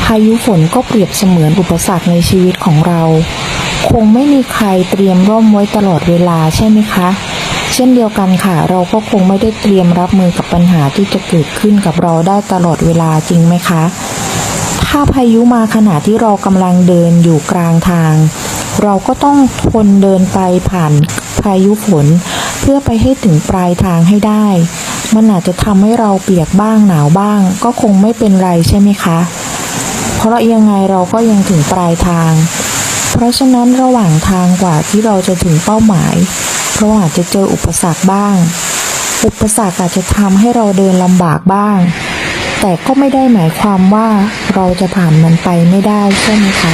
พายุฝนก็เปรียบเสมือนอุปสรรคในชีวิตของเรา คงไม่มีใครเตรียมร่มไว้ตลอดเวลาใช่ไหมคะเช่นเดียวกันค่ะเราก็คงไม่ได้เตรียมรับมือกับปัญหาที่จะเกิดขึ้นกับเราได้ตลอดเวลาจริงไหมคะถ้าพายุมาขณะที่เรากำลังเดินอยู่กลางทางเราก็ต้องทนเดินไปผ่านพายุฝนเพื่อไปให้ถึงปลายทางให้ได้มันอาจจะทำให้เราเปียกบ้างหนาวบ้างก็คงไม่เป็นไรใช่ไหมคะเพราะยังไงเราก็ยังถึงปลายทางเพราะฉะนั้นระหว่างทางกว่าที่เราจะถึงเป้าหมายเราอาจจะเจออุปสรรคบ้างอุปสรรคอาจจะทำให้เราเดินลำบากบ้างแต่ก็ไม่ได้หมายความว่าเราจะผ่านมันไปไม่ได้ใช่ไหมคะ